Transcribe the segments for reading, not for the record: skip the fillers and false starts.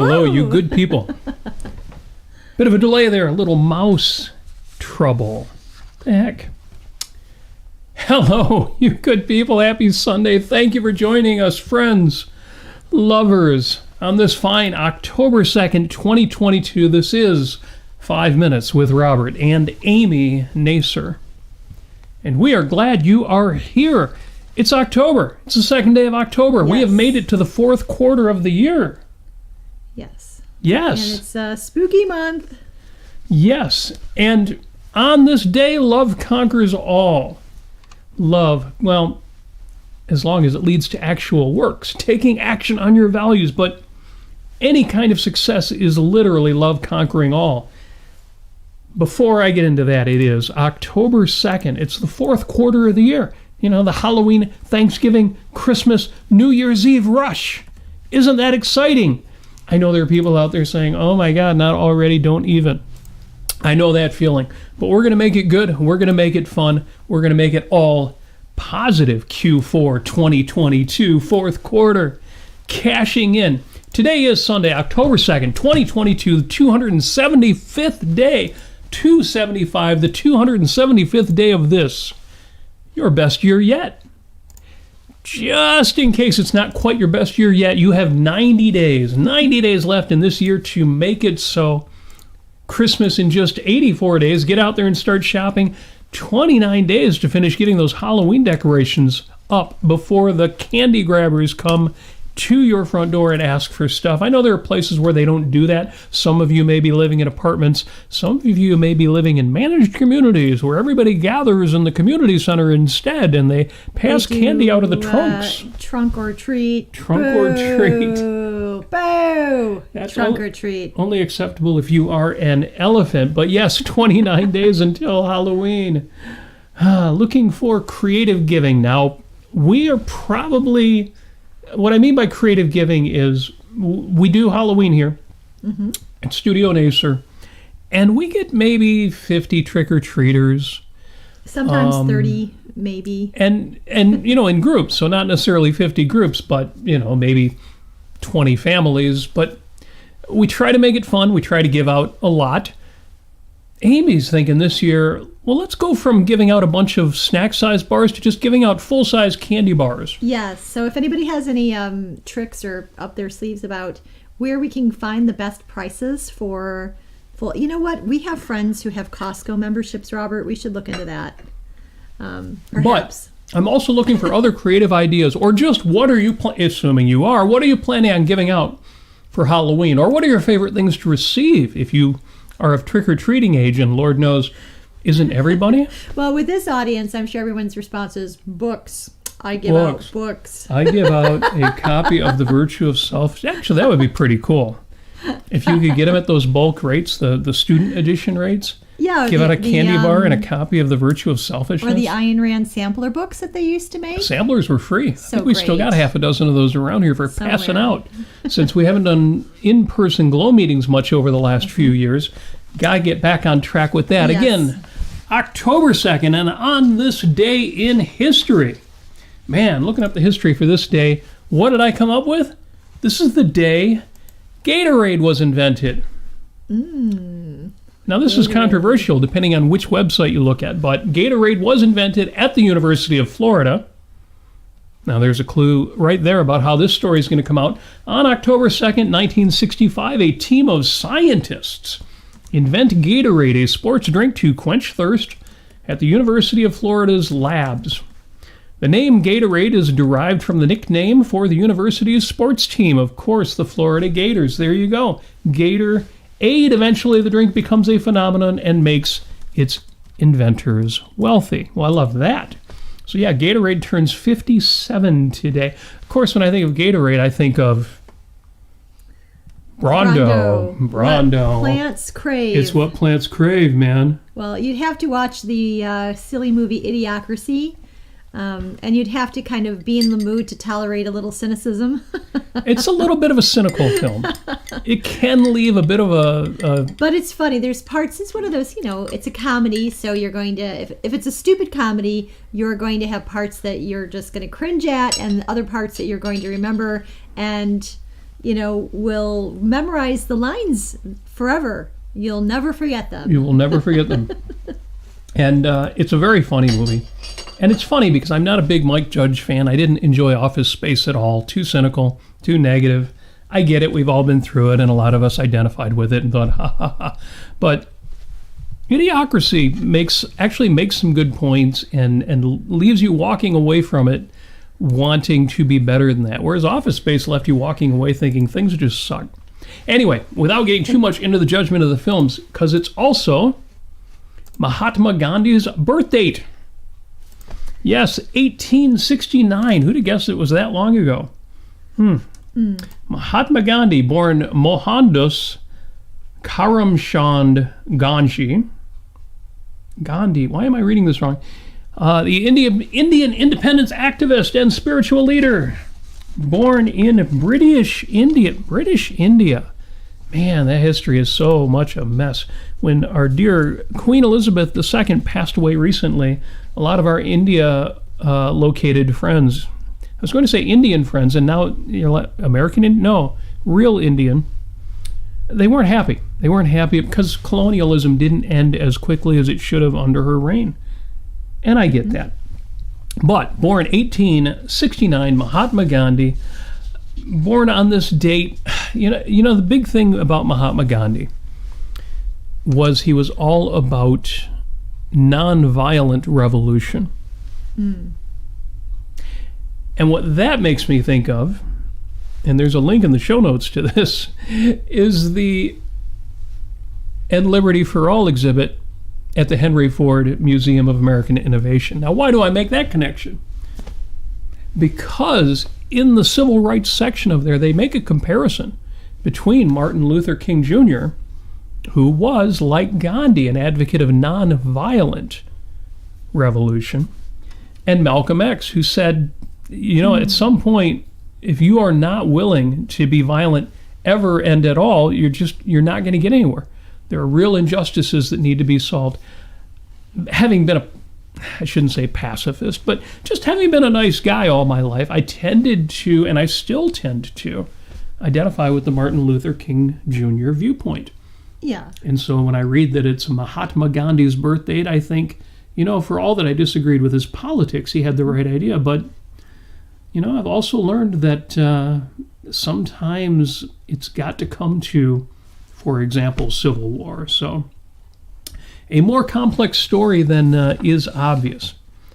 Hello, you good people. Bit of a delay there, a little mouse trouble. What the heck? Hello, you good people. Happy Sunday. Thank you for joining us, friends, lovers, on this fine October 2nd, 2022. This is 5 Minutes with Robert and Amy Nasir. And we are glad you are here. It's October. It's the second day of October. Yes. We have made it to the fourth quarter of the year. Yes. Yes. And it's a spooky month. Yes. And on this day, love conquers all. Love, well, as long as it leads to actual works, taking action on your values. But any kind of success is literally love conquering all. Before I get into that, it is October 2nd. It's the fourth quarter of the year. You know, the Halloween, Thanksgiving, Christmas, New Year's Eve rush. Isn't that exciting? I know there are people out there saying, oh my God, not already, don't even. I know that feeling. But we're going to make it good. We're going to make it fun. We're going to make it all positive. Q4 2022, fourth quarter, cashing in. Today is Sunday, October 2nd, 2022, the 275th day. 275, the 275th day of this, your best year yet. Just in case it's not quite your best year yet, you have 90 days left in this year to make it so. Christmas in just 84 days. Get out there and start shopping. 29 days to finish getting those Halloween decorations up before the candy grabbers come to your front door and ask for stuff. I know there are places where they don't do that. Some of you may be living in apartments. Some of you may be living in managed communities where everybody gathers in the community center instead and they pass candy out of the trunks. Trunk or treat. Trunk or treat. Boo! That's Trunk or treat. Only acceptable if you are an elephant. But yes, 29 days until Halloween. Looking for creative giving. Now, we are probably... What I mean by creative giving is we do Halloween here at Studio Nasir, and we get maybe 50 trick-or-treaters. Sometimes 30, maybe. And you know, in groups, so not necessarily 50 groups, but, you know, maybe 20 families. But we try to make it fun. We try to give out a lot. Amy's thinking this year, well, let's go from giving out a bunch of snack-sized bars to just giving out full-size candy bars. Yes. So if anybody has any tricks or up their sleeves about where we can find the best prices for full... You know what? We have friends who have Costco memberships, Robert. We should look into that. Perhaps. But I'm also looking for other creative ideas, or just what are you, assuming you are, what are you planning on giving out for Halloween? Or what are your favorite things to receive if you are of trick-or-treating age, and Lord knows, isn't everybody? Well, with this audience, I'm sure everyone's response is books. I give out books. I give out a copy of The Virtue of Self. Actually, that would be pretty cool. If you could get them at those bulk rates, the student edition rates. Yeah. Give out a candy bar and a copy of The Virtue of Selfishness. Or the Ayn Rand sampler books that they used to make. Samplers were free. So I think we still got half a dozen of those around here for somewhere. Passing out. Since we haven't done in-person glow meetings much over the last few years, gotta get back on track with that. Yes. Again, October 2nd, and on this day in history. Man, looking up the history for this day, what did I come up with? This is the day Gatorade was invented. Now, this is controversial depending on which website you look at, but Gatorade was invented at the University of Florida. Now, there's a clue right there about how this story is going to come out. On October 2nd, 1965, a team of scientists invent Gatorade, a sports drink to quench thirst, at the University of Florida's labs. The name Gatorade is derived from the nickname for the university's sports team, of course, the Florida Gators. There you go. Gatorade. Eventually, the drink becomes a phenomenon and makes its inventors wealthy. Well, I love that. So yeah, Gatorade turns 57 today. Of course, when I think of Gatorade, I think of Brondo. What plants crave. It's what plants crave, man. Well, you'd have to watch the silly movie Idiocracy, and you'd have to kind of be in the mood to tolerate a little cynicism. It's a little bit of a cynical film. It can leave a bit of a... But it's funny. There's parts, it's one of those, it's a comedy, so you're going to, if it's a stupid comedy, you're going to have parts that you're just going to cringe at, and other parts that you're going to remember, and will memorize the lines forever. You'll never forget them. You will never forget them. And it's a very funny movie. And it's funny because I'm not a big Mike Judge fan. I didn't enjoy Office Space at all. Too cynical, too negative. I get it. We've all been through it, and a lot of us identified with it and thought, ha, ha, ha. But Idiocracy actually makes some good points and leaves you walking away from it wanting to be better than that. Whereas Office Space left you walking away thinking things just suck. Anyway, without getting too much into the judgment of the films, because it's also Mahatma Gandhi's birth date. Yes, 1869. Who'd have guessed it was that long ago? Mahatma Gandhi, born Mohandas Karamchand Gandhi. Why am I reading this wrong? The Indian independence activist and spiritual leader, born in British India. Man, that history is so much a mess. When our dear Queen Elizabeth II passed away recently, a lot of our India-located friends, I was going to say Indian friends, and now American, no, real Indian, they weren't happy. They weren't happy because colonialism didn't end as quickly as it should have under her reign. And I get that. But born 1869, Mahatma Gandhi, born on this date, the big thing about Mahatma Gandhi was he was all about nonviolent revolution. And what that makes me think of, and there's a link in the show notes to this, is the And Liberty for All exhibit at the Henry Ford Museum of American Innovation. Now, why do I make that connection? Because in the civil rights section of there, they make a comparison between Martin Luther King Jr., who was, like Gandhi, an advocate of nonviolent revolution, and Malcolm X, who said, at some point, if you are not willing to be violent ever and at all, you're not going to get anywhere. There are real injustices that need to be solved. Having been I shouldn't say pacifist, but just having been a nice guy all my life, I tended to, and I still tend to, identify with the Martin Luther King Jr. viewpoint. Yeah. And so when I read that it's Mahatma Gandhi's birth date, I think, for all that I disagreed with his politics, he had the right idea. But, I've also learned that sometimes it's got to come to, for example, civil war. So a more complex story than is obvious.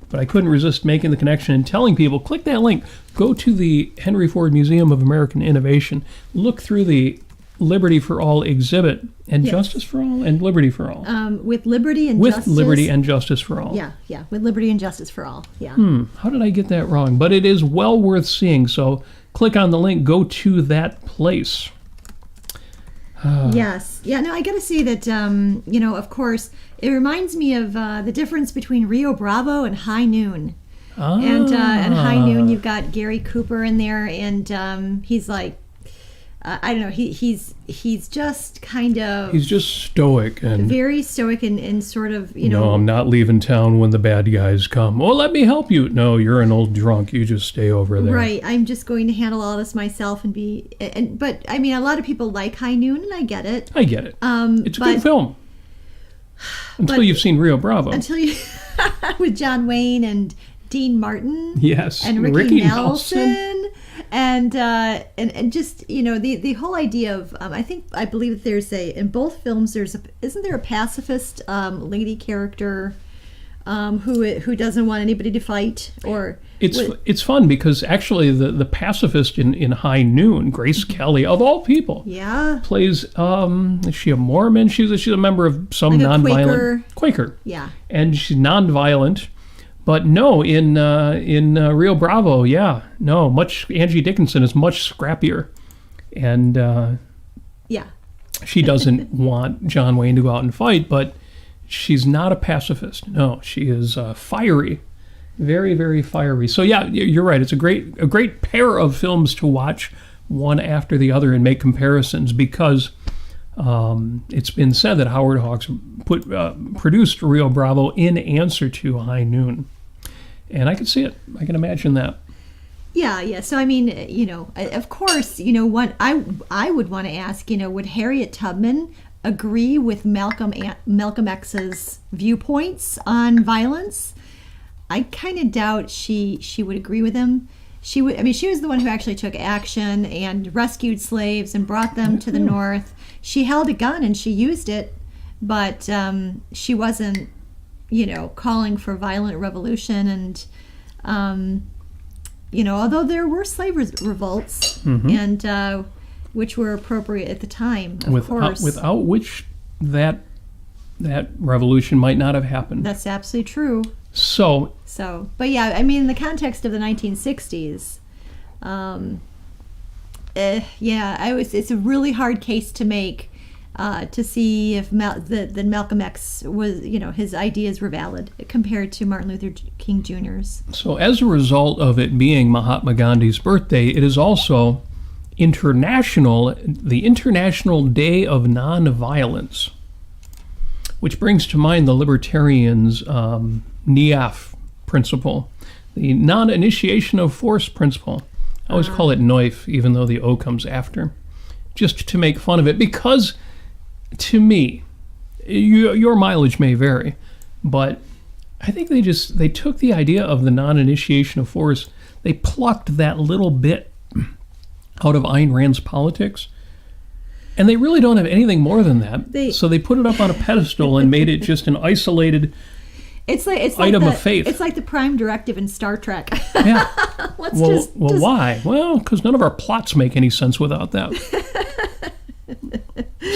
But I couldn't resist making the connection and telling people, click that link, go to the Henry Ford Museum of American Innovation, look through the Liberty for All exhibit, and Justice for All, and Liberty for All. With Liberty and with Justice. With Liberty and Justice for All. Yeah, with Liberty and Justice for All, yeah. How did I get that wrong? But it is well worth seeing, so click on the link, go to that place. Yes. Yeah, no, I got to say that, of course, it reminds me of the difference between Rio Bravo and High Noon. And High Noon, you've got Gary Cooper in there, and he's like, I don't know, he's just kind of... He's just stoic. And very stoic and sort of, No, I'm not leaving town when the bad guys come. Oh, let me help you. No, you're an old drunk. You just stay over there. Right. I'm just going to handle all this myself and be... But, I mean, a lot of people like High Noon, and I get it. It's a good film. Until you've seen Rio Bravo. Until you... with John Wayne and Dean Martin. Yes. And Ricky Nelson. And just, the whole idea of, I believe that there's in both films, isn't there a pacifist lady character who doesn't want anybody to fight? Or it's fun because actually the pacifist in High Noon, Grace Kelly, of all people, plays, is she a Mormon? She's a member of some like nonviolent Quaker. Yeah. And she's nonviolent. But no, in Rio Bravo, Angie Dickinson is much scrappier, and she doesn't want John Wayne to go out and fight, but she's not a pacifist. No, she is fiery, very, very fiery. So yeah, you're right. It's a great pair of films to watch one after the other and make comparisons because it's been said that Howard Hawks produced Rio Bravo in answer to High Noon. And I can see it. I can imagine that. Yeah. So I mean, of course, what I would want to ask, would Harriet Tubman agree with Malcolm X's viewpoints on violence? I kind of doubt she would agree with him. She would. I mean, she was the one who actually took action and rescued slaves and brought them to the North. She held a gun and she used it, but she wasn't, calling for violent revolution. And although there were slave revolts, and which were appropriate at the time, of course, without which that revolution might not have happened. That's absolutely true. So, but yeah, I mean, in the context of the 1960s, it's a really hard case to make to see if that Malcolm X was, his ideas were valid compared to Martin Luther King Jr.'s. So as a result of it being Mahatma Gandhi's birthday, it is also the International Day of Nonviolence, which brings to mind the libertarians' NIAF principle, the non-initiation of force principle. I always call it NOIF, even though the O comes after, just to make fun of it, because to me, your mileage may vary, but I think they took the idea of the non-initiation of force, they plucked that little bit out of Ayn Rand's politics, and they really don't have anything more than that. So they put it up on a pedestal and made it just an isolated item of faith. It's like the prime directive in Star Trek. Yeah. Why? Well, because none of our plots make any sense without that.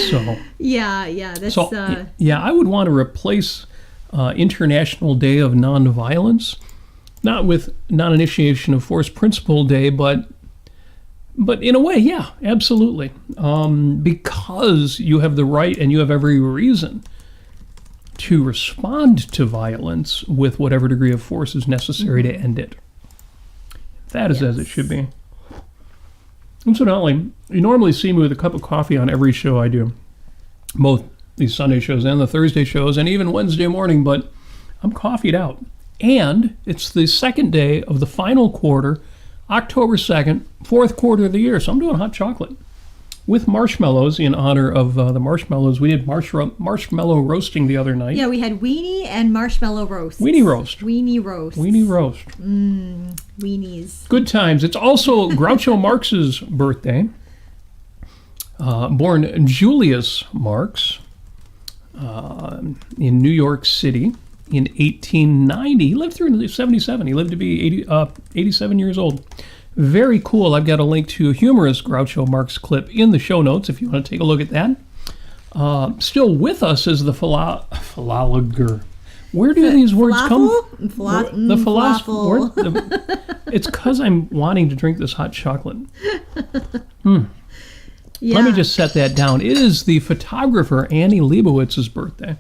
So. Yeah. That's. I would want to replace International Day of Nonviolence, not with Non-Initiation of Force Principle Day, but in a way, yeah, absolutely, because you have the right and you have every reason to respond to violence with whatever degree of force is necessary to end it. That is as it should be. Incidentally, you normally see me with a cup of coffee on every show I do, both these Sunday shows and the Thursday shows, and even Wednesday morning, but I'm coffeeed out. And it's the second day of the final quarter, October 2nd, fourth quarter of the year, so I'm doing hot chocolate with marshmallows in honor of the marshmallows. We did marshmallow roasting the other night. Yeah, we had weenie and marshmallow roast. Weenie roast. Weenies. Good times. It's also Groucho Marx's birthday. Born Julius Marx in New York City in 1890. He lived through 77. He lived to be 87 years old. Very cool. I've got a link to a humorous Groucho Marx clip in the show notes if you want to take a look at that. Still with us is the philologer. Where do these words come from? The philosopher. It's because I'm wanting to drink this hot chocolate. Yeah. Let me just set that down. It is the photographer Annie Leibovitz's birthday.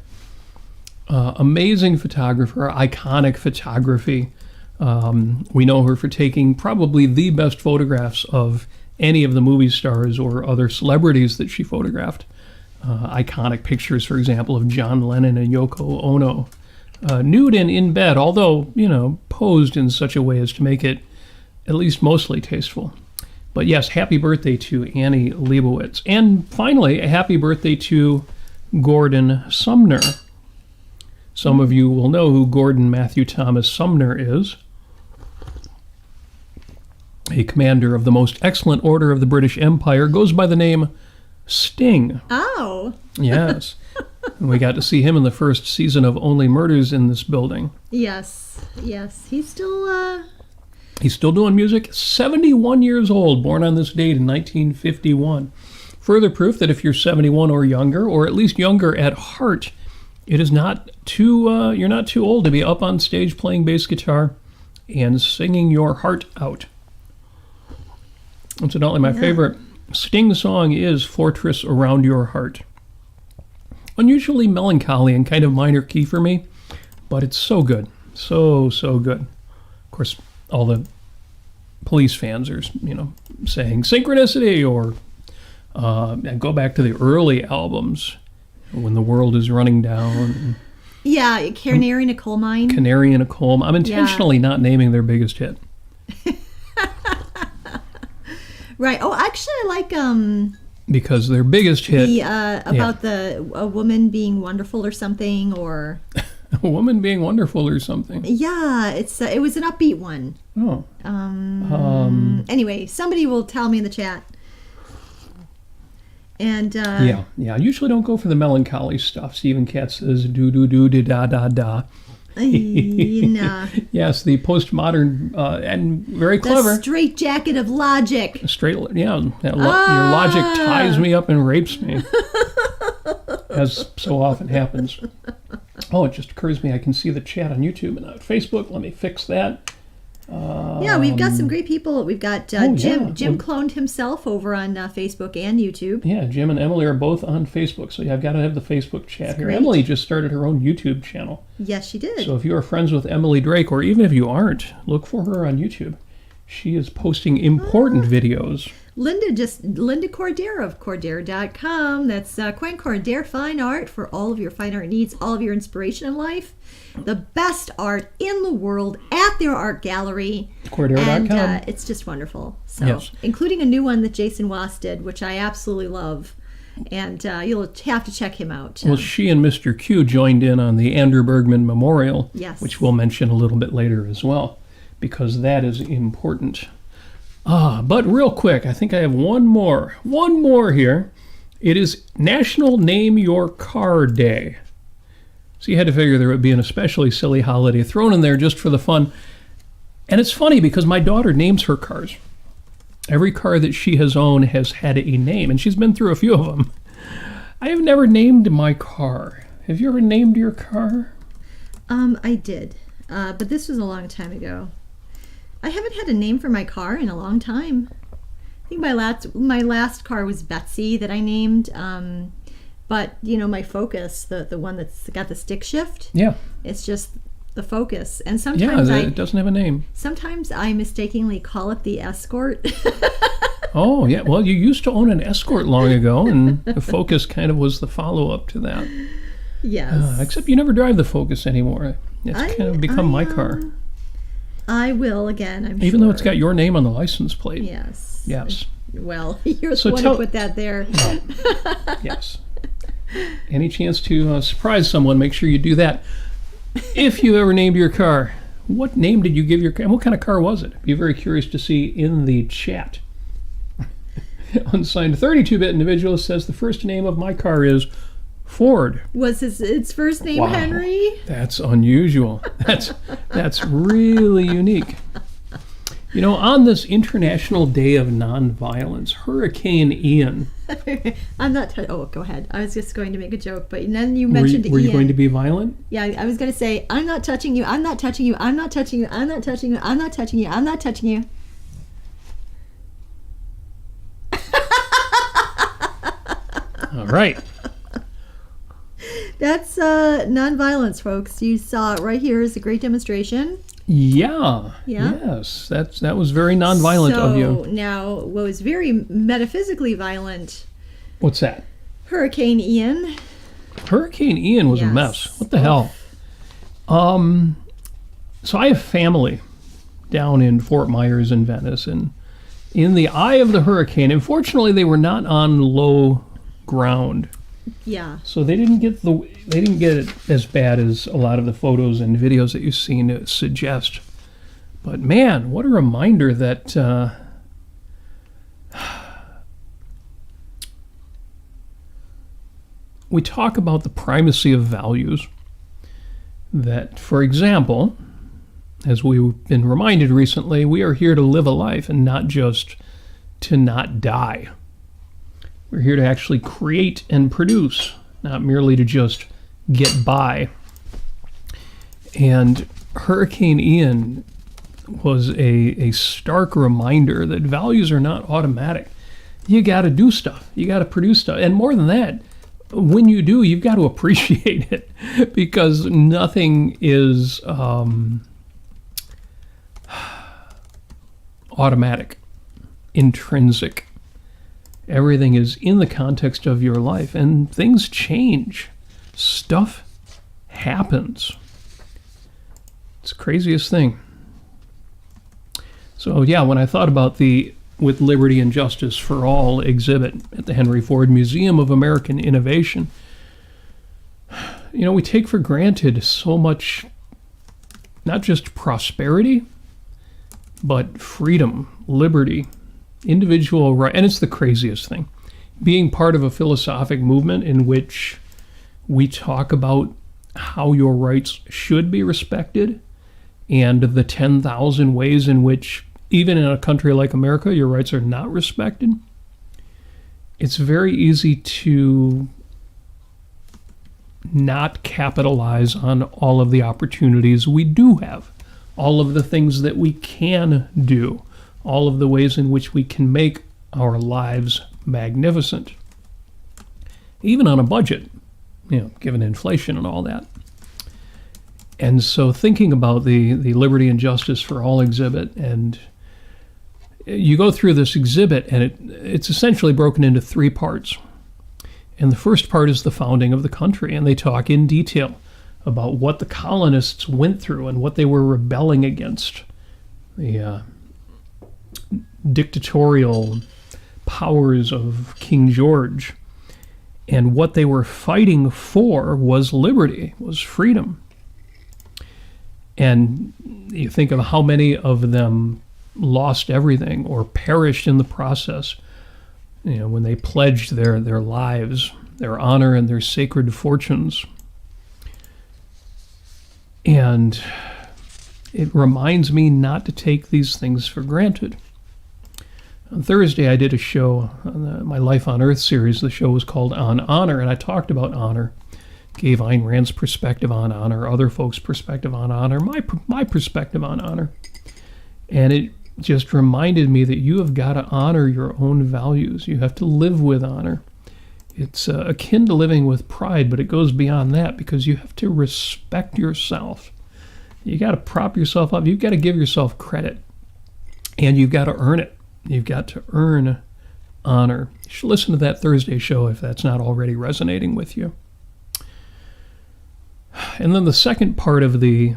Amazing photographer, iconic photography. We know her for taking probably the best photographs of any of the movie stars or other celebrities that she photographed. Iconic pictures, for example, of John Lennon and Yoko Ono, nude and in bed, although, posed in such a way as to make it at least mostly tasteful. But yes, happy birthday to Annie Leibovitz. And finally, a happy birthday to Gordon Sumner. Some of you will know who Gordon Matthew Thomas Sumner is. A commander of the most excellent order of the British Empire, goes by the name Sting. Oh. Yes. And we got to see him in the first season of Only Murders in This Building. Yes. He's still doing music. 71 years old, born on this date in 1951. Further proof that if you're 71 or younger, or at least younger at heart, it is not too, you're not too old to be up on stage playing bass guitar and singing your heart out. Incidentally, my favorite Sting song is Fortress Around Your Heart. Unusually melancholy and kind of minor key for me, but it's so good. So good. Of course, all the Police fans are, saying Synchronicity, or go back to the early albums when the world is running down. Yeah, Canary in a Coal Mine. Canary in a Coal Mine. I'm intentionally not naming their biggest hit. Right. Oh, actually, I like because their biggest hit, the about a woman being wonderful or something, or a woman being wonderful or something. Yeah, it was an upbeat one. Oh. Anyway, somebody will tell me in the chat. And yeah. I usually don't go for the melancholy stuff. Stephen Katz says do do do da da da. Nah. Yes, the postmodern and very clever. The straitjacket of logic. Your logic ties me up and rapes me, as so often happens. Oh, it just occurs to me I can see the chat on YouTube and on Facebook. Let me fix that. Yeah, we've got some great people. We've got Jim. Jim cloned himself over on Facebook and YouTube. Yeah, Jim and Emily are both on Facebook, so I've got to have the Facebook chat That's here. great. Emily just started her own YouTube channel. Yes, she did. So if you are friends with Emily Drake, or even if you aren't, look for her on YouTube. She is posting important videos. Linda Cordero of Cordero.com. That's Quen Cordero Fine Art for all of your fine art needs, all of your inspiration in life. The best art in the world at their art gallery. Cordero.com. And it's just wonderful. So, yes. Including a new one that Jason Wass did, which I absolutely love. And you'll have to check him out. Well, she and Mr. Q joined in on the Andrew Bergman Memorial, yes. which we'll mention a little bit later as well, because that is important. But real quick, I think I have one more here. It is National Name Your Car Day. So you had to figure there would be an especially silly holiday thrown in there just for the fun. And it's funny because my daughter names her cars. Every car that she has owned has had a name, and she's been through a few of them. I have never named my car. Have you ever named your car? I did, but this was a long time ago. I haven't had a name for my car in a long time. I think my last car was Betsy that I named. But my Focus, the one that's got the stick shift. Yeah. It's just the Focus, and sometimes it doesn't have a name. Sometimes I mistakenly call it the Escort. Oh yeah, well you used to own an Escort long ago, and the Focus kind of was the follow-up to that. Yes. Except you never drive the Focus anymore. It's kind of become my car. I will again, I'm Even sure. though it's got your name on the license plate. Yes. Yes. Well, you're the one who put that there. Yes. Any chance to surprise someone, make sure you do that. If you ever named your car, what name did you give your car? And what kind of car was it? Be very curious to see in the chat. Unsigned 32-bit individual says the first name of my car is Ford. Was its first name Henry? That's unusual. That's really unique. On this International Day of Nonviolence, Hurricane Ian. I'm not. Go ahead. I was just going to make a joke, but then you mentioned Ian. Were you going to be violent? Yeah, I was going to say, I'm not touching you. I'm not touching you. I'm not touching you. I'm not touching you. I'm not touching you. I'm not touching you. All right. That's nonviolence, folks. You saw it right here is a great demonstration. Yeah. Yes. That was very nonviolent of you. So now, what was very metaphysically violent? What's that? Hurricane Ian. Hurricane Ian was a mess. What the hell? So I have family down in Fort Myers in Venice, and in the eye of the hurricane, unfortunately, they were not on low ground. Yeah. So they didn't get it as bad as a lot of the photos and videos that you've seen suggest. But man, what a reminder that we talk about the primacy of values. That, for example, as we've been reminded recently, we are here to live a life and not just to not die. We're here to actually create and produce, not merely to just get by. And Hurricane Ian was a stark reminder that values are not automatic. You got to do stuff. You got to produce stuff. And more than that, when you do, you've got to appreciate it, because nothing is automatic, intrinsic. Everything is in the context of your life, and things change. Stuff happens. It's the craziest thing. So yeah, when I thought about the with Liberty and Justice for All exhibit at the Henry Ford Museum of American Innovation. You know, we take for granted so much, not just prosperity, but freedom, liberty, individual right. And it's the craziest thing. Being part of a philosophic movement in which we talk about how your rights should be respected and the 10,000 ways in which, even in a country like America, your rights are not respected. It's very easy to not capitalize on all of the opportunities we do have, all of the things that we can do, all of the ways in which we can make our lives magnificent, even on a budget, you know, given inflation and all that. And so thinking about the Liberty and Justice for All exhibit, and you go through this exhibit, and it's essentially broken into 3 parts. And the first part is the founding of the country, and they talk in detail about what the colonists went through and what they were rebelling against. The dictatorial powers of King George. And what they were fighting for was liberty, was freedom. And you think of how many of them lost everything or perished in the process, you know, when they pledged their lives, their honor, and their sacred fortunes. And it reminds me not to take these things for granted. On Thursday, I did a show on my Life on Earth series. The show was called On Honor, and I talked about honor, gave Ayn Rand's perspective on honor, other folks' perspective on honor, my perspective on honor. And it just reminded me that you have got to honor your own values. You have to live with honor. It's akin to living with pride, but it goes beyond that, because you have to respect yourself. You got to prop yourself up. You've got to give yourself credit, and you've got to earn it. You've got to earn honor. You should listen to that Thursday show if that's not already resonating with you. And then the second part of the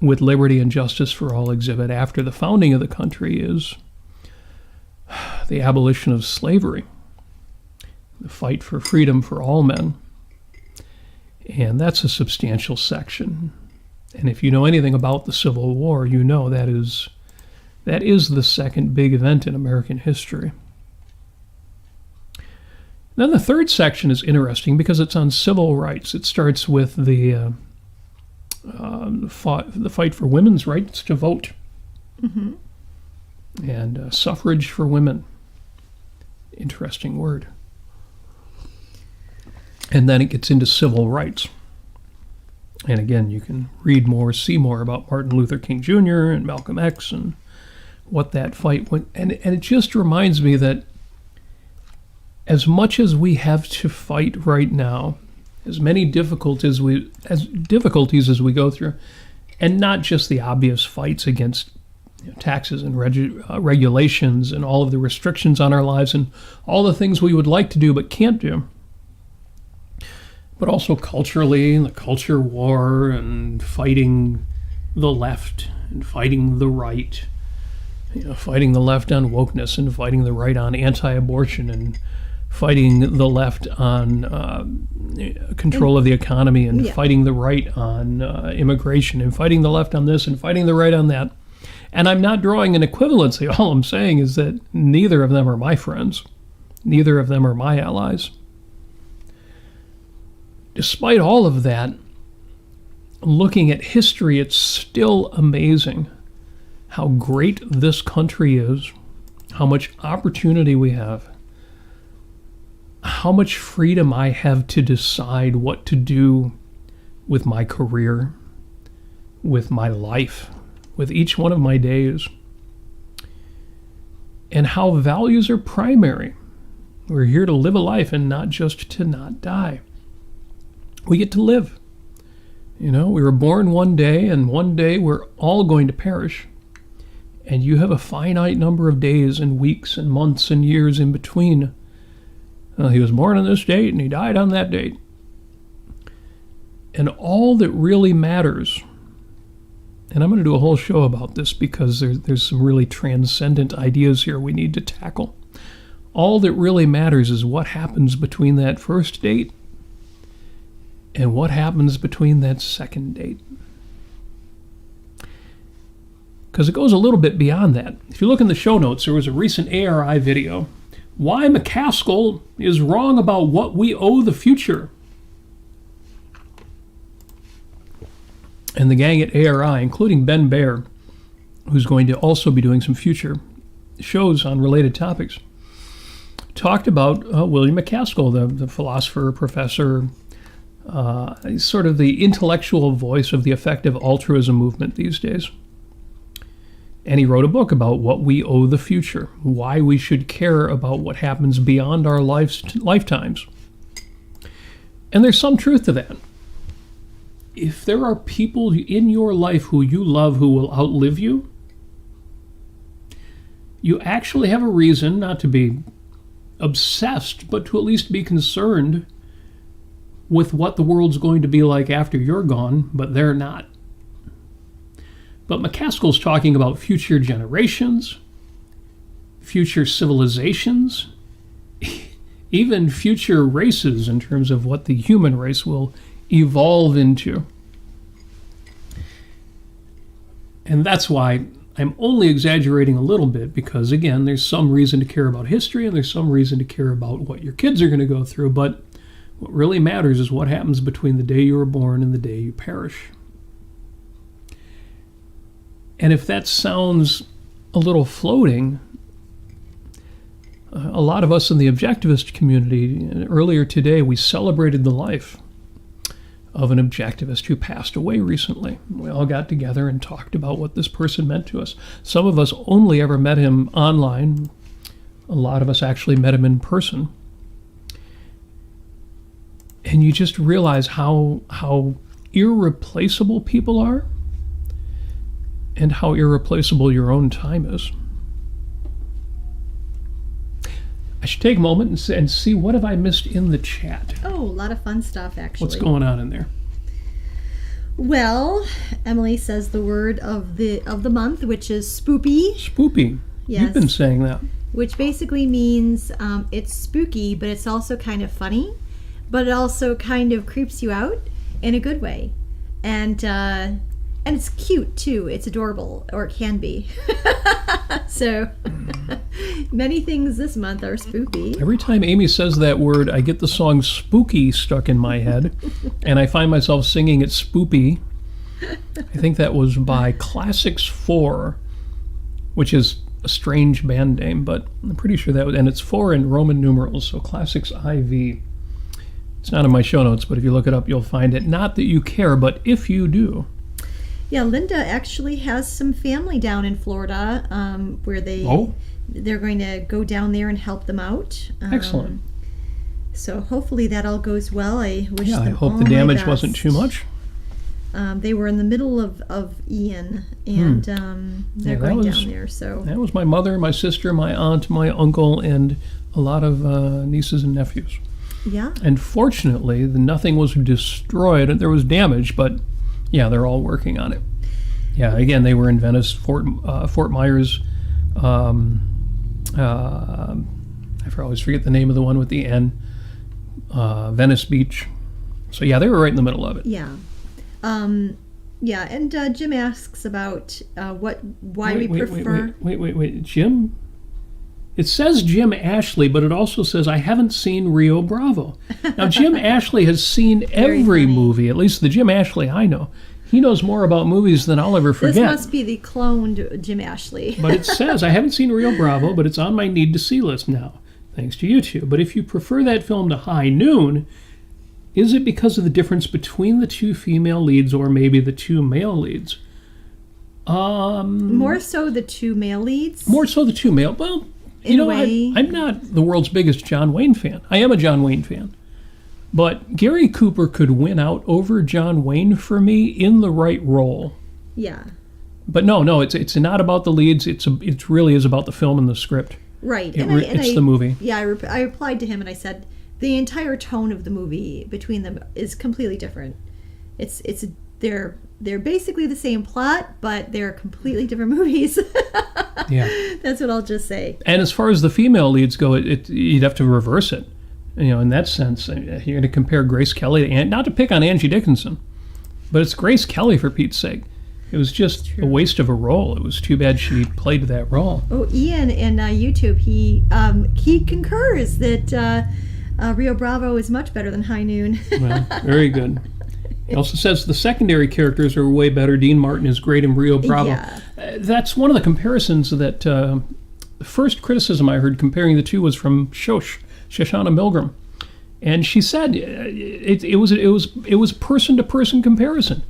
With Liberty and Justice for All exhibit after the founding of the country is the abolition of slavery, the fight for freedom for all men. And that's a substantial section. And if you know anything about the Civil War, you know that is the second big event in American history. Then the third section is interesting because it's on civil rights. It starts with the fight for women's rights to vote, and suffrage for women. Interesting word. And then it gets into civil rights. And again, you can read more, see more about Martin Luther King Jr. and Malcolm X and what that fight went. And it just reminds me that as much as we have to fight right now, as many difficulties as we go through, and not just the obvious fights against taxes and regulations and all of the restrictions on our lives and all the things we would like to do but can't do, but also culturally, the culture war and fighting the left and fighting the right, fighting the left on wokeness and fighting the right on anti-abortion and fighting the left on control of the economy and fighting the right on immigration and fighting the left on this and fighting the right on that. And I'm not drawing an equivalency. All I'm saying is that neither of them are my friends. Neither of them are my allies. Despite all of that, looking at history, it's still amazing how great this country is, how much opportunity we have, how much freedom I have to decide what to do with my career, with my life, with each one of my days, and how values are primary. We're here to live a life and not just to not die. We get to live. We were born one day, and one day we're all going to perish. And you have a finite number of days and weeks and months and years in between. He was born on this date and he died on that date. And all that really matters And I'm going to do a whole show about this because there's some really transcendent ideas here we need to tackle. All that really matters is what happens between that first date and what happens between that second date. Because it goes a little bit beyond that. If you look in the show notes, there was a recent ARI video, Why McCaskill is Wrong About What We Owe the Future. And the gang at ARI, including Ben Baer, who's going to also be doing some future shows on related topics, talked about William McCaskill, the philosopher, professor, sort of the intellectual voice of the effective altruism movement these days. And he wrote a book about what we owe the future, why we should care about what happens beyond our lifetimes. And there's some truth to that. If there are people in your life who you love who will outlive you, you actually have a reason not to be obsessed, but to at least be concerned with what the world's going to be like after you're gone, but they're not. But McCaskill's talking about future generations, future civilizations, even future races in terms of what the human race will evolve into. And that's why I'm only exaggerating a little bit, because again, there's some reason to care about history and there's some reason to care about what your kids are going to go through, but what really matters is what happens between the day you were born and the day you perish. And if that sounds a little floating, a lot of us in the objectivist community, earlier today, we celebrated the life of an objectivist who passed away recently. We all got together and talked about what this person meant to us. Some of us only ever met him online. A lot of us actually met him in person. And you just realize how irreplaceable people are and how irreplaceable your own time is. I should take a moment and see what have I missed in the chat. Oh, a lot of fun stuff, actually. What's going on in there? Well, Emily says the word of the month, which is spoopy. Spoopy. Yes. You've been saying that. Which basically means it's spooky, but it's also kind of funny, but it also kind of creeps you out in a good way. And it's cute, too. It's adorable, or it can be. So, many things this month are spooky. Every time Amy says that word, I get the song Spooky stuck in my head, and I find myself singing it spoopy. I think that was by Classics 4, which is a strange band name, but I'm pretty sure that was, and it's 4 in Roman numerals, so Classics IV. It's not in my show notes, but if you look it up, you'll find it. Not that you care, but if you do. Yeah, Linda actually has some family down in Florida where they're going to go down there and help them out. Excellent. So hopefully that all goes well. I wish them I hope all the damage my best. wasn't too much. They were in the middle of Ian, and they're going down there. So that was my mother, my sister, my aunt, my uncle, and a lot of nieces and nephews. Yeah. And fortunately, nothing was destroyed. There was damage, but yeah, they're all working on it. Yeah, again, they were in Venice, Fort Myers. I always forget the name of the one with the N. Venice Beach. So yeah, they were right in the middle of it. Yeah. Yeah, and Jim asks about why we prefer... Wait, Jim? It says Jim Ashley, but it also says, I haven't seen Rio Bravo. Now, Jim Ashley has seen every movie, at least the Jim Ashley I know. He knows more about movies than I'll ever forget. This must be the cloned Jim Ashley. But it says, I haven't seen Rio Bravo, but it's on my need-to-see list now, thanks to YouTube. But if you prefer that film to High Noon, is it because of the difference between the two female leads or maybe the two male leads? More so the two male leads? More so the two male... Well... I'm not the world's biggest John Wayne fan. I am a John Wayne fan. But Gary Cooper could win out over John Wayne for me in the right role. Yeah. But no, it's not about the leads. It really is about the film and the script. Right. It's the movie. Yeah, I replied to him and I said, the entire tone of the movie between them is completely different. They're they're basically the same plot, but they're completely different movies. Yeah. That's what I'll just say. And as far as the female leads go, you'd have to reverse it. In that sense, you're going to compare Grace Kelly to not to pick on Angie Dickinson, but it's Grace Kelly, for Pete's sake. It was just a waste of a role. It was too bad she played that role. Oh, Ian in YouTube, he concurs that Rio Bravo is much better than High Noon. Well, very good. He also says the secondary characters are way better. Dean Martin is great in Rio Bravo. Yeah. That's one of the comparisons that the first criticism I heard comparing the two was from Shoshana Milgram, and she said it was person-to-person comparison.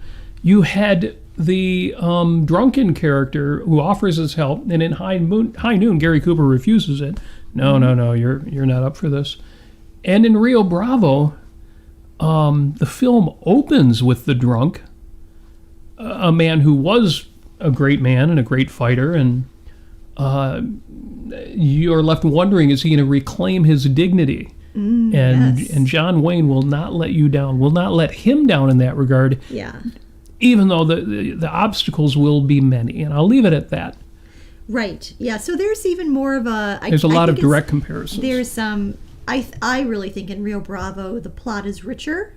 You had the drunken character who offers his help, and in High Noon, Gary Cooper refuses it. No, you're not up for this. And in Rio Bravo, the film opens with the drunk, a man who was a great man and a great fighter, and you're left wondering, is he going to reclaim his dignity? And John Wayne will not let you down, will not let him down in that regard. Yeah. Even though the obstacles will be many, and I'll leave it at that. Right. Yeah. So there's even more of a. There's a lot of direct comparisons. There's I really think in Rio Bravo the plot is richer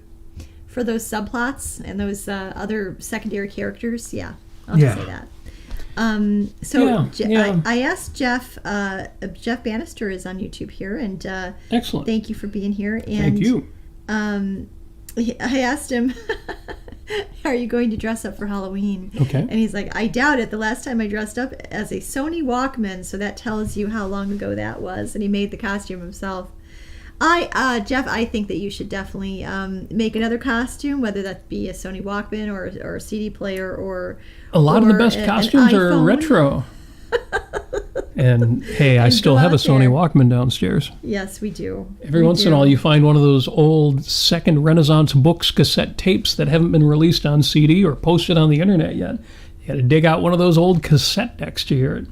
for those subplots and those other secondary characters. Yeah, I'll just say that. I asked Jeff. Jeff Bannister is on YouTube here, and excellent. Thank you for being here. And thank you. I asked him, "Are you going to dress up for Halloween?" Okay. And he's like, "I doubt it. The last time I dressed up as a Sony Walkman, so that tells you how long ago that was." And he made the costume himself. Jeff, I think that you should definitely make another costume, whether that be a Sony Walkman or a CD player or a lot of the best costumes are retro. And hey, I still have a Sony Walkman downstairs. Yes, we do. Every once in a while, you find one of those old second Renaissance books cassette tapes that haven't been released on CD or posted on the internet yet. You got to dig out one of those old cassette decks to hear it.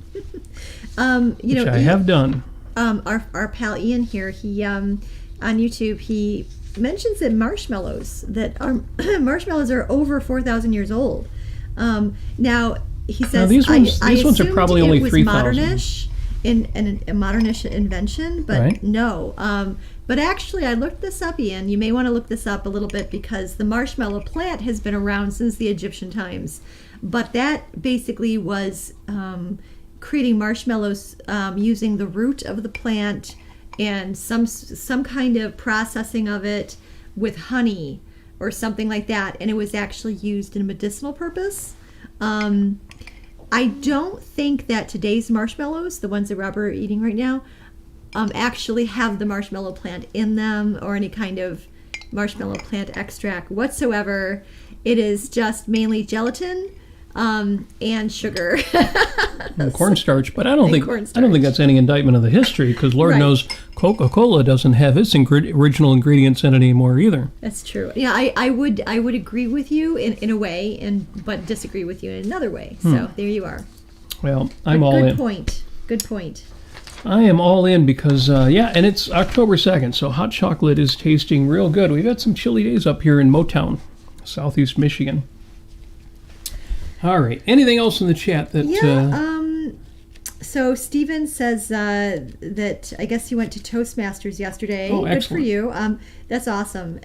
Which I have done. Our pal Ian here, he on YouTube, he mentions that marshmallows are over 4,000 years old. Now he says these ones are probably only 3,000. Modernish in a modernish invention, but right. No. But actually, I looked this up, Ian. You may want to look this up a little bit because the marshmallow plant has been around since the Egyptian times. But that basically was creating marshmallows using the root of the plant and some kind of processing of it with honey or something like that, and it was actually used in a medicinal purpose. I don't think that today's marshmallows, the ones that Robert are eating right now, actually have the marshmallow plant in them or any kind of marshmallow plant extract whatsoever. It is just mainly gelatin and sugar. And cornstarch, but I don't think that's any indictment of the history, because Lord knows Coca-Cola doesn't have its original ingredients in it anymore either. That's true. Yeah, I would agree with you in a way, but disagree with you in another way. So there you are. Well, I'm all in. Good point. I am all in because, and it's October 2nd, so hot chocolate is tasting real good. We've had some chilly days up here in Motown, southeast Michigan. All right. Anything else in the chat that... So Steven says that I guess you went to Toastmasters yesterday. Oh, good excellent. for you. That's awesome.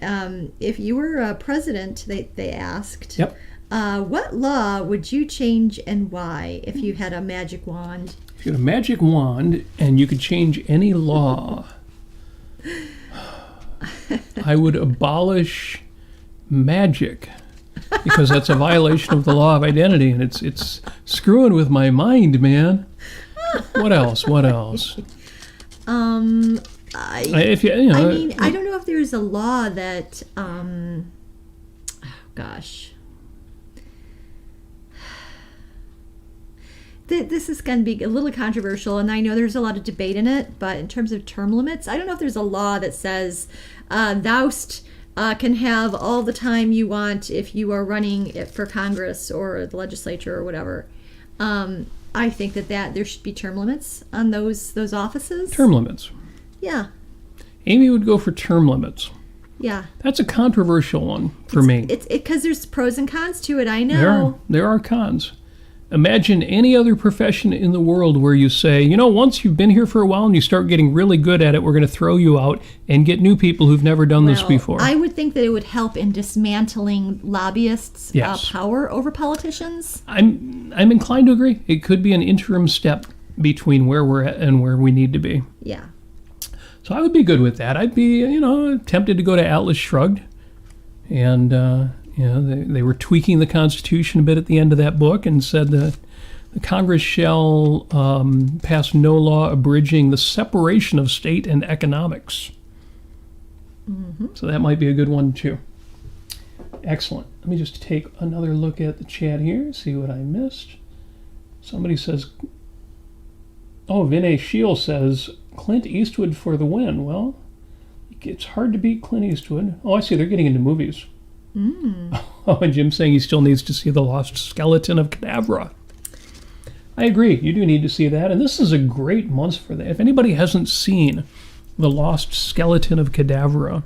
If you were president, they asked, yep. What law would you change and why if you had a magic wand? If you had a magic wand and you could change any law, I would abolish magic. Because that's a violation of the law of identity, and it's screwing with my mind, man. What else? I don't know if there's a law that, This is going to be a little controversial, and I know there's a lot of debate in it, but in terms of term limits, I don't know if there's a law that says thou'st can have all the time you want if you are running for Congress or the legislature or whatever. I think that there should be term limits on those offices. Term limits. Yeah. Amy would go for term limits. Yeah. That's a controversial one for me. It's because there's pros and cons to it. I know. There are cons. Imagine any other profession in the world where you say, once you've been here for a while and you start getting really good at it, we're going to throw you out and get new people who've never done this before. I would think that it would help in dismantling lobbyists' power over politicians. I'm inclined to agree. It could be an interim step between where we're at and where we need to be. Yeah. So I would be good with that. I'd be, tempted to go to Atlas Shrugged. And, they were tweaking the Constitution a bit at the end of that book and said that the Congress shall pass no law abridging the separation of state and economics. Mm-hmm. So that might be a good one, too. Excellent. Let me just take another look at the chat here, see what I missed. Somebody says, Vinay Sheel says, Clint Eastwood for the win. Well, it's hard to beat Clint Eastwood. Oh, I see. They're getting into movies. Oh, and Jim's saying he still needs to see The Lost Skeleton of Cadavra. I agree. You do need to see that. And this is a great month for that. If anybody hasn't seen The Lost Skeleton of Cadavra,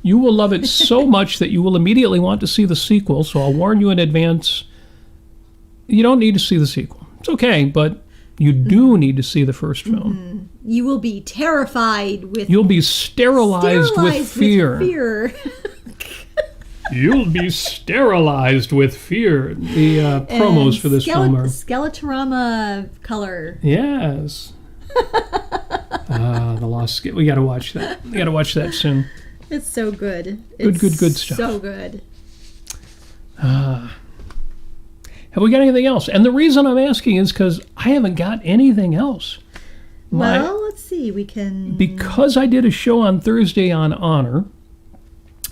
you will love it so much that you will immediately want to see the sequel. So I'll warn you in advance. You don't need to see the sequel. It's okay, but you do need to see the first film. Mm-hmm. You will be terrified with... You'll be sterilized with fear. You'll be sterilized with fear. The promos for this film are... Skeletorama color. Yes. The Lost... We got to watch that. We got to watch that soon. It's so good. Good stuff. So good. Have we got anything else? And the reason I'm asking is because I haven't got anything else. Let's see. We can... Because I did a show on Thursday on honor,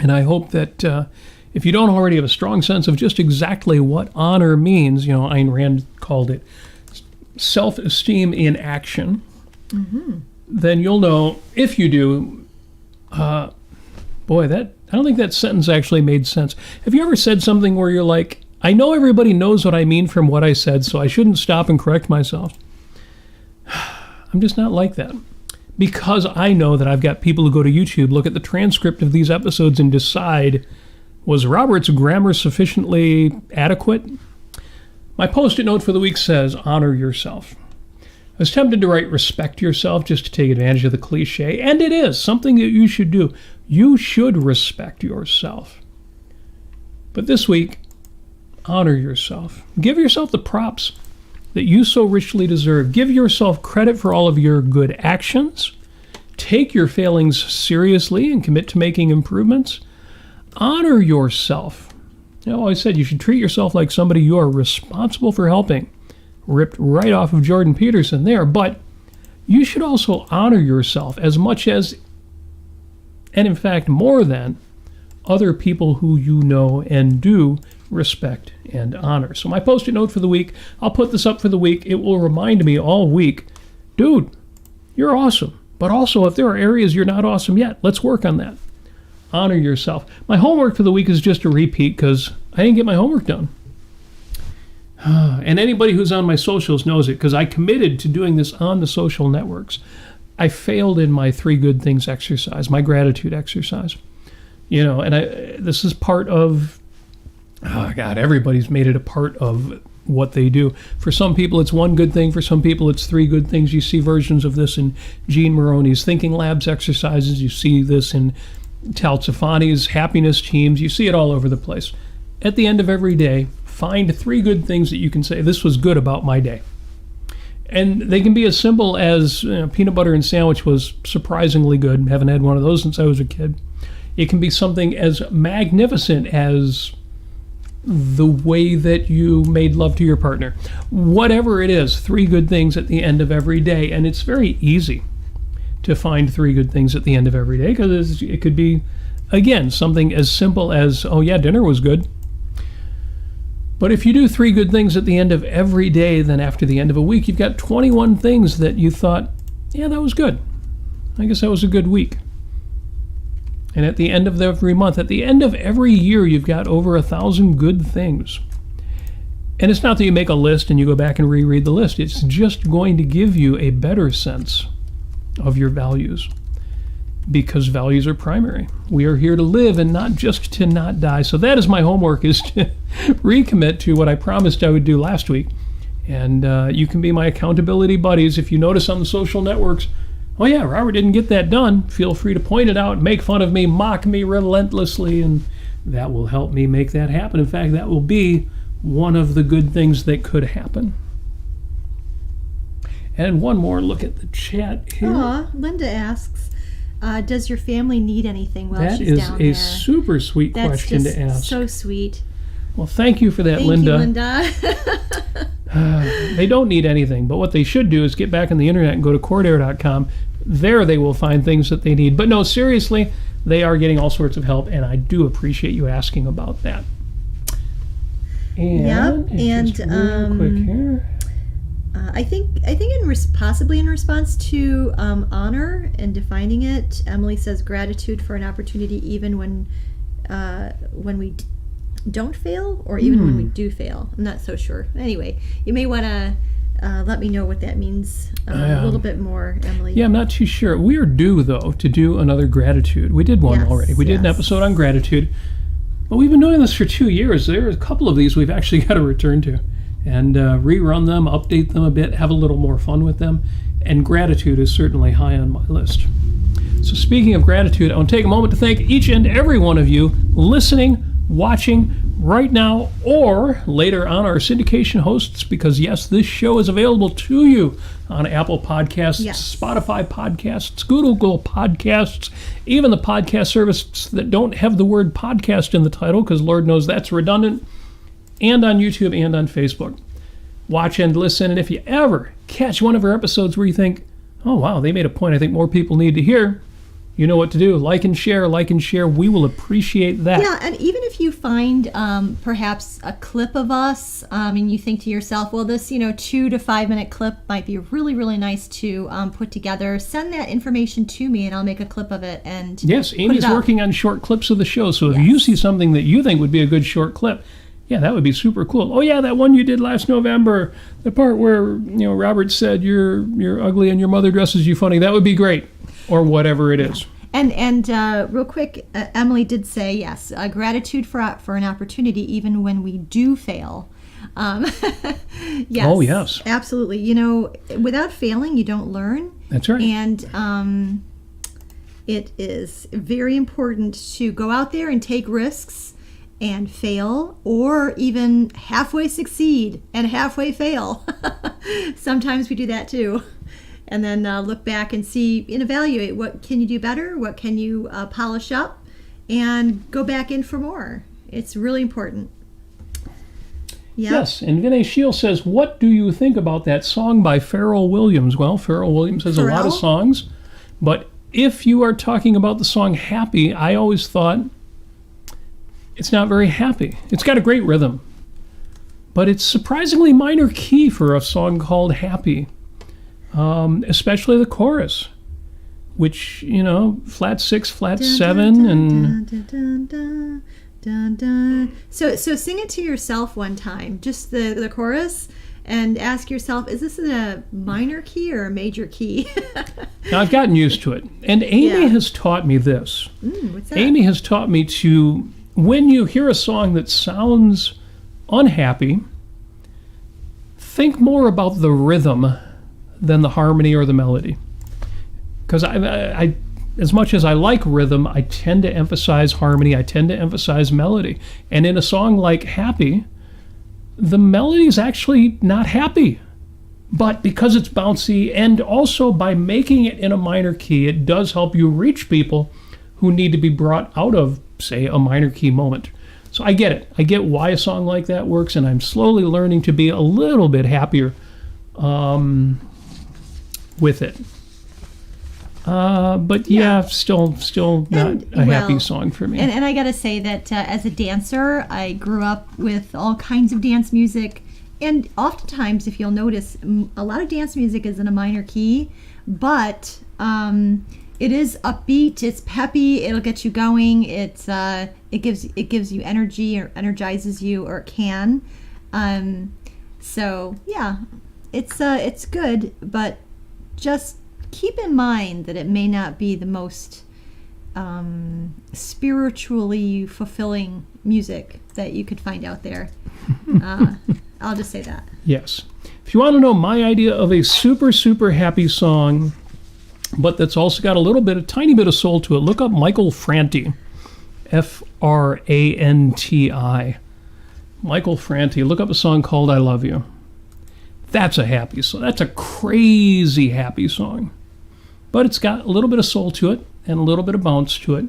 and I hope that if you don't already have a strong sense of just exactly what honor means, Ayn Rand called it self-esteem in action, then you'll know, if you do, I don't think that sentence actually made sense. Have you ever said something where you're like, I know everybody knows what I mean from what I said, so I shouldn't stop and correct myself? I'm just not like that. Because I know that I've got people who go to YouTube, look at the transcript of these episodes and decide, was Robert's grammar sufficiently adequate? My post-it note for the week says, honor yourself. I was tempted to write respect yourself just to take advantage of the cliche, and it is something that you should do. You should respect yourself. But this week, honor yourself. Give yourself the props that you so richly deserve. Give yourself credit for all of your good actions. Take your failings seriously and commit to making improvements. Honor yourself. I always said you should treat yourself like somebody you are responsible for helping. Ripped right off of Jordan Peterson there. But you should also honor yourself as much as, and in fact more than, other people who you know and do respect and honor. So my post-it note for the week, I'll put this up for the week. It will remind me all week, dude, you're awesome. But also, if there are areas you're not awesome yet, let's work on that. Honor yourself. My homework for the week is just a repeat because I didn't get my homework done. And anybody who's on my socials knows it because I committed to doing this on the social networks. I failed in my 3 good things exercise, my gratitude exercise. And this is part of, everybody's made it a part of what they do. For some people, it's 1 good thing. For some people, it's 3 good things. You see versions of this in Gene Moroney's Thinking Labs exercises. You see this in Tal Tsafani's happiness teams. You see it all over the place. At the end of every day, find 3 good things that you can say, this was good about my day. And they can be as simple as peanut butter and sandwich was surprisingly good. Haven't had one of those since I was a kid. It can be something as magnificent as the way that you made love to your partner. Whatever it is, 3 good things at the end of every day. And it's very easy to find 3 good things at the end of every day because it could be, again, something as simple as, oh yeah, dinner was good. But if you do 3 good things at the end of every day, then after the end of a week, you've got 21 things that you thought, yeah, that was good. I guess that was a good week. And at the end of every month, at the end of every year, you've got over 1,000 good things. And it's not that you make a list and you go back and reread the list. It's just going to give you a better sense of your values. because values are primary. We are here to live and not just to not die. So that is my homework, is to recommit to what I promised I would do last week. And you can be my accountability buddies. If you notice on the social networks, oh yeah, Robert didn't get that done, feel free to point it out, make fun of me, mock me relentlessly, and that will help me make that happen. In fact, that will be one of the good things that could happen. And one more look at the chat here. Linda asks, does your family need anything while she's down there? That is a super sweet question to ask. So sweet. Well, thank you for that, Linda. They don't need anything, but what they should do is get back on the internet and go to cordair.com. There they will find things that they need. But no, seriously, they are getting all sorts of help, and I do appreciate you asking about that. And just real quick here. I think possibly in response to honor and defining it, Emily says gratitude for an opportunity even when we don't fail, or even when we do fail. I'm not so sure. Anyway, you may want to let me know what that means a little bit more, Emily. Yeah, I'm not too sure. We are due, though, to do another gratitude. We did one already. We did an episode on gratitude. But we've been doing this for 2 years. There are a couple of these we've actually got to return to and rerun them, update them a bit, have a little more fun with them. And gratitude is certainly high on my list. So speaking of gratitude, I want to take a moment to thank each and every one of you listening, watching right now, or later on our syndication hosts, because yes, this show is available to you on Apple Podcasts, Spotify Podcasts, Google Podcasts, even the podcast services that don't have the word podcast in the title, because Lord knows that's redundant, and on YouTube and on Facebook. Watch and listen, and if you ever catch one of our episodes where you think, oh wow, they made a point I think more people need to hear, you know what to do. Like and share. We will appreciate that. Yeah, and even if you find perhaps a clip of us and you think to yourself, well, this 2 to 5 minute clip might be really, really nice to put together, send that information to me and I'll make a clip of it. And yes, Amy's working on short clips of the show. So if you see something that you think would be a good short clip, yeah, that would be super cool. Oh yeah, that one you did last November, the part where Robert said you're ugly and your mother dresses you funny, that would be great. Or whatever it is. And real quick, Emily did say, yes, gratitude for an opportunity even when we do fail. Yes. Oh, yes. Absolutely. Without failing, you don't learn. That's right. And it is very important to go out there and take risks and fail, or even halfway succeed and halfway fail. Sometimes we do that too. And then look back and see and evaluate what can you do better, what can you polish up, and go back in for more. It's really important. Yep. Yes, and Vinay Shield says, what do you think about that song by Pharrell Williams? Well, Pharrell Williams has a lot of songs, but if you are talking about the song Happy, I always thought it's not very happy. It's got a great rhythm, but it's surprisingly minor key for a song called Happy. Especially the chorus, which, flat 6, flat 7, and... So sing it to yourself one time, just the chorus, and ask yourself, is this in a minor key or a major key? Now, I've gotten used to it. And Amy has taught me this. What's that? Amy has taught me to, when you hear a song that sounds unhappy, think more about the rhythm than the harmony or the melody. Because I, as much as I like rhythm, I tend to emphasize harmony, I tend to emphasize melody. And in a song like Happy, the melody is actually not happy. But because it's bouncy, and also by making it in a minor key, it does help you reach people who need to be brought out of, say, a minor key moment. So I get it. I get why a song like that works, and I'm slowly learning to be a little bit happier with it. But still not a happy song for me. And I gotta say that as a dancer, I grew up with all kinds of dance music, and oftentimes, if you'll notice, a lot of dance music is in a minor key, but it is upbeat, it's peppy, it'll get you going, it gives you energy, or energizes you, or it can. So yeah, it's good, but just keep in mind that it may not be the most spiritually fulfilling music that you could find out there. I'll just say that. Yes. If you want to know my idea of a super, super happy song, but that's also got a tiny bit of soul to it, look up Michael Franti. Franti. Michael Franti. Look up a song called I Love You. That's a happy song. That's a crazy happy song. But it's got a little bit of soul to it and a little bit of bounce to it.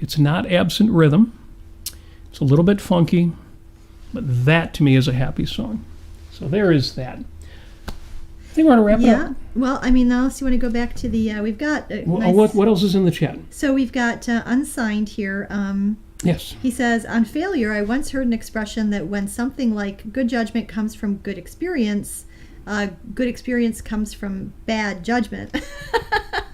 It's not absent rhythm. It's a little bit funky. But that, to me, is a happy song. So there is that. I think we're going to wrap it up. Yeah. Well, I mean, unless you want to go back to the, we've got... What else is in the chat? So we've got Unsigned here. Yes. He says, on failure, I once heard an expression that when something like good judgment comes from good experience comes from bad judgment.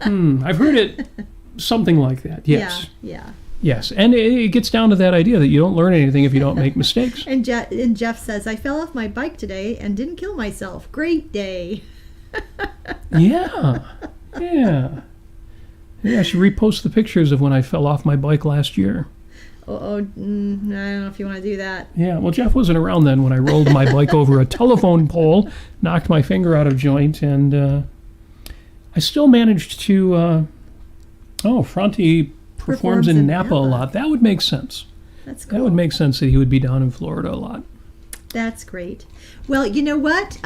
I've heard it something like that, yes. Yeah. Yes, and it gets down to that idea that you don't learn anything if you don't make mistakes. And Jeff says, I fell off my bike today and didn't kill myself. Great day. Yeah. Yeah, I should repost the pictures of when I fell off my bike last year. I don't know if you want to do that. Yeah, well, Jeff wasn't around then when I rolled my bike over a telephone pole, knocked my finger out of joint, and I still managed to... Franti performs in Napa a lot. That would make sense. That's cool. That would make sense that he would be down in Florida a lot. That's great. Well, you know what?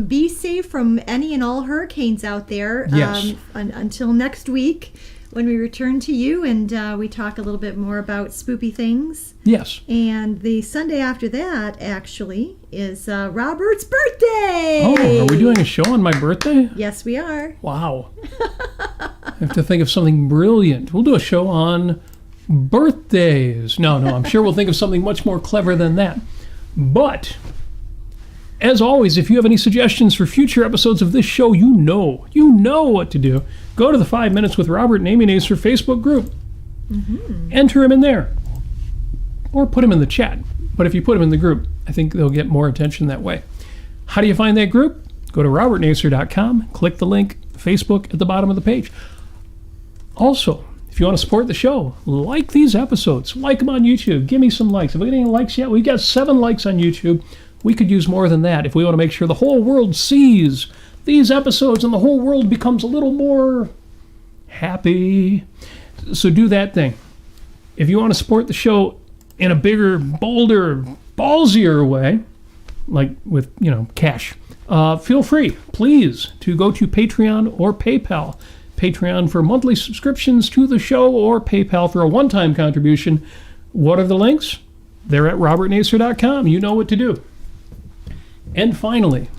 Be safe from any and all hurricanes out there. Yes. Until next week, when we return to you and we talk a little bit more about spoopy things. Yes. And the Sunday after that, actually, is Robert's birthday. Oh, are we doing a show on my birthday? Yes, we are. Wow. I have to think of something brilliant. We'll do a show on birthdays. No, I'm sure we'll think of something much more clever than that. But, as always, if you have any suggestions for future episodes of this show, you know what to do. Go to the 5 Minutes with Robert and Amy Nasir Facebook group. Mm-hmm. Enter him in there. Or put him in the chat. But if you put him in the group, I think they'll get more attention that way. How do you find that group? Go to robertnasir.com, click the link, Facebook at the bottom of the page. Also, if you want to support the show, like these episodes. Like them on YouTube. Give me some likes. Have we got any likes yet? We've got 7 likes on YouTube. We could use more than that if we want to make sure the whole world sees these episodes and the whole world becomes a little more happy. So do that thing. If you want to support the show in a bigger, bolder, ballsier way, like with, cash, feel free, please, to go to Patreon or PayPal. Patreon for monthly subscriptions to the show, or PayPal for a one-time contribution. What are the links? They're at robertnasir.com. You know what to do. And finally,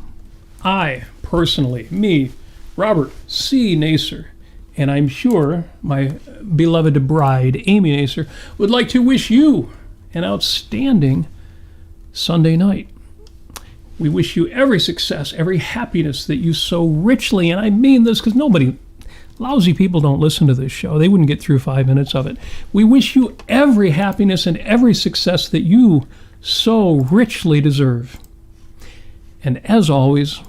I personally, Robert C. Nasir, and I'm sure my beloved bride, Amy Nasir, would like to wish you an outstanding Sunday night. We wish you every success, every happiness that you so richly, and I mean this because lousy people don't listen to this show. They wouldn't get through 5 minutes of it. We wish you every happiness and every success that you so richly deserve. And as always,